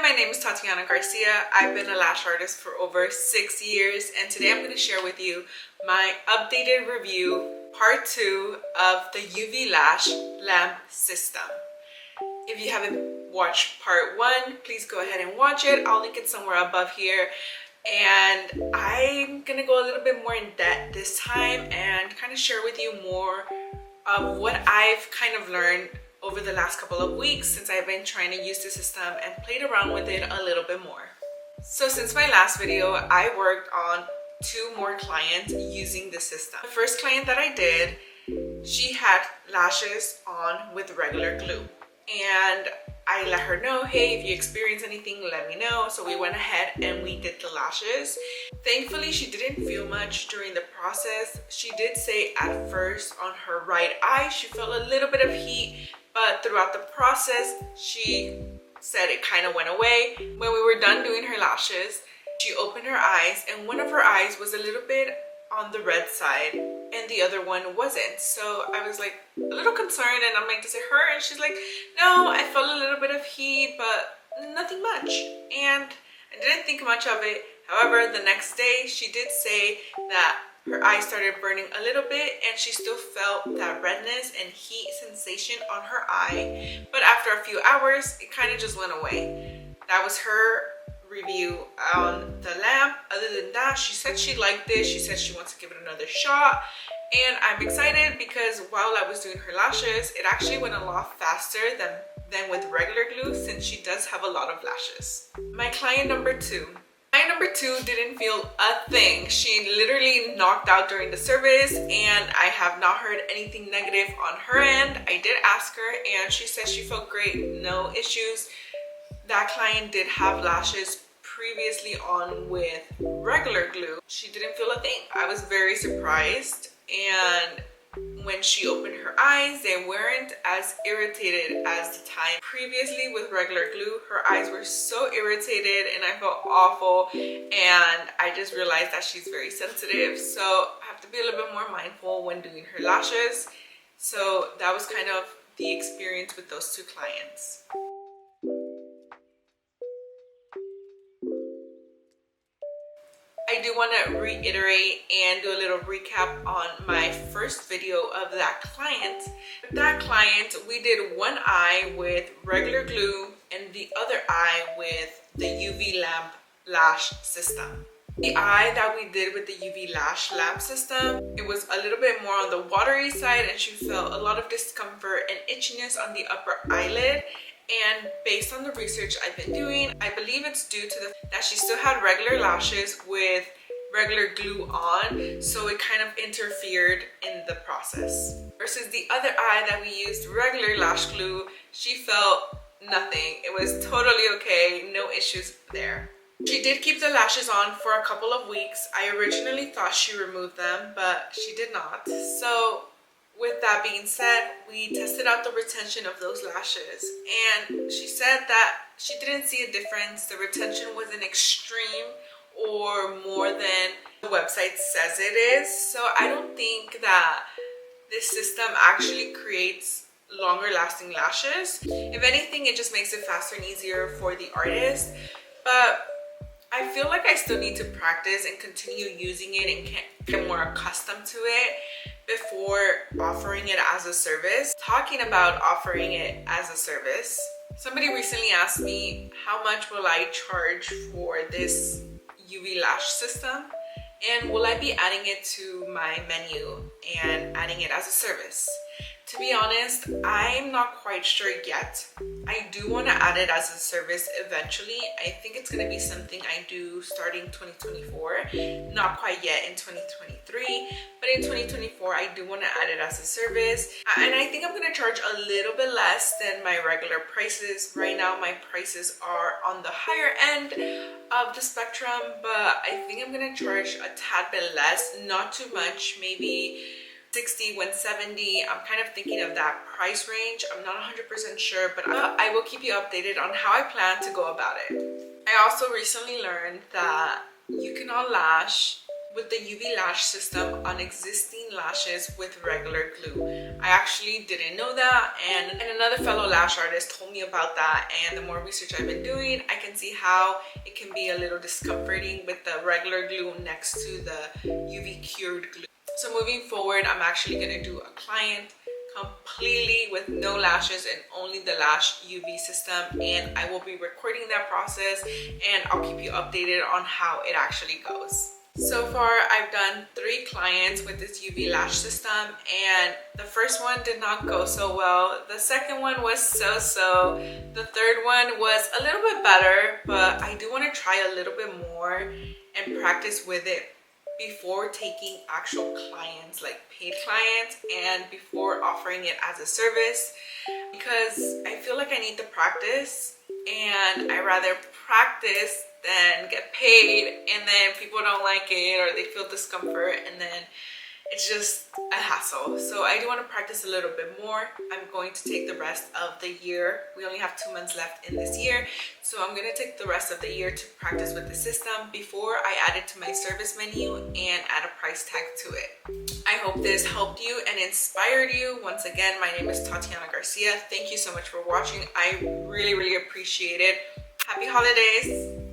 my name is Tatiana Garcia. I've been a lash artist for over 6 years, and today I'm going to share with you my updated review, part 2 of the UV Lash Lamp System. If you haven't watched part 1, please go ahead and watch it. I'll link it somewhere above here. And I'm going to go a little bit more in depth this time and kind of share with you more of what I've kind of learned over the last couple of weeks since I've been trying to use the system and played around with it a little bit more. So since my last video, I worked on 2 more clients using the system. The first client that I did, she had lashes on with regular glue. And I let her know, hey, if you experience anything, let me know. So we went ahead and we did the lashes. Thankfully, she didn't feel much during the process. She did say at first on her right eye, she felt a little bit of heat, but throughout the process, she said it kind of went away. When we were done doing her lashes, she opened her eyes and one of her eyes was a little bit on the red side and the other one wasn't. So I was like a little concerned and I'm like, does it hurt? And she's like, no, I felt a little bit of heat, but nothing much. And I didn't think much of it. However, the next day she did say that her eyes started burning a little bit and she still felt that redness and heat sensation on her eye. But after a few hours, it kind of just went away. That was her review on the lamp. Other than that, she said she liked this. She said she wants to give it another shot. And I'm excited because while I was doing her lashes, it actually went a lot faster than with regular glue since she does have a lot of lashes. My client number 2. Client number 2 didn't feel a thing. She literally knocked out during the service and I have not heard anything negative on her end. I did ask her and she said she felt great, no issues. That client did have lashes previously on with regular glue. She didn't feel a thing. I was very surprised, and when she opened her eyes, they weren't as irritated as the time previously with regular glue. Her eyes were so irritated and I felt awful, and I just realized that she's very sensitive, so I have to be a little bit more mindful when doing her lashes. So that was kind of the experience with those 2 clients. I do want to reiterate and do a little recap on my first video of that client. With that client, we did one eye with regular glue and the other eye with the UV lamp lash system. The eye that we did with the UV lash lamp system, it was a little bit more on the watery side and she felt a lot of discomfort and itchiness on the upper eyelid. And based on the research I've been doing, I believe it's due to that she still had regular lashes with regular glue on, so it kind of interfered in the process. Versus the other eye that we used regular lash glue, she felt nothing. It was totally okay, no issues there. She did keep the lashes on for a couple of weeks. I originally thought she removed them, but she did not. So with that being said, we tested out the retention of those lashes and she said that she didn't see a difference. The retention wasn't extreme or more than the website says it is. So I don't think that this system actually creates longer lasting lashes. If anything, it just makes it faster and easier for the artist. But I feel like I still need to practice and continue using it and get more accustomed to it before offering it as a service. Talking about offering it as a service, somebody recently asked me how much will I charge for this UV lash system and will I be adding it to my menu and adding it as a service. To be honest, I'm not quite sure yet. I do want to add it as a service eventually. I think it's going to be something I do starting 2024, not quite yet in 2023, but in 2024 I do want to add it as a service. And I think I'm going to charge a little bit less than my regular prices. Right now my prices are on the higher end of the spectrum, but I think I'm going to charge a tad bit less, not too much, maybe 60, 170. I'm kind of thinking of that price range. I'm not 100% sure, but I will keep you updated on how I plan to go about it. I also recently learned that you cannot lash with the UV lash system on existing lashes with regular glue. I actually didn't know that, and another fellow lash artist told me about that, and the more research I've been doing, I can see how it can be a little discomforting with the regular glue next to the UV cured glue. So moving forward, I'm actually going to do a client completely with no lashes and only the lash UV system, and I will be recording that process and I'll keep you updated on how it actually goes. So far, I've done 3 clients with this UV lash system, and the first one did not go so well. The second one was so-so. The third one was a little bit better, but I do want to try a little bit more and practice with it before taking actual clients, like paid clients, and before offering it as a service, because I feel like I need the practice, and I rather practice than get paid and then people don't like it or they feel discomfort and then it's just a hassle. So I do want to practice a little bit more. I'm going to take the rest of the year. We only have 2 months left in this year, so I'm going to take the rest of the year to practice with the system before I add it to my service menu and add a price tag to it. I hope this helped you and inspired you. Once again, my name is Tatiana Garcia. Thank you so much for watching. I really appreciate it. Happy holidays.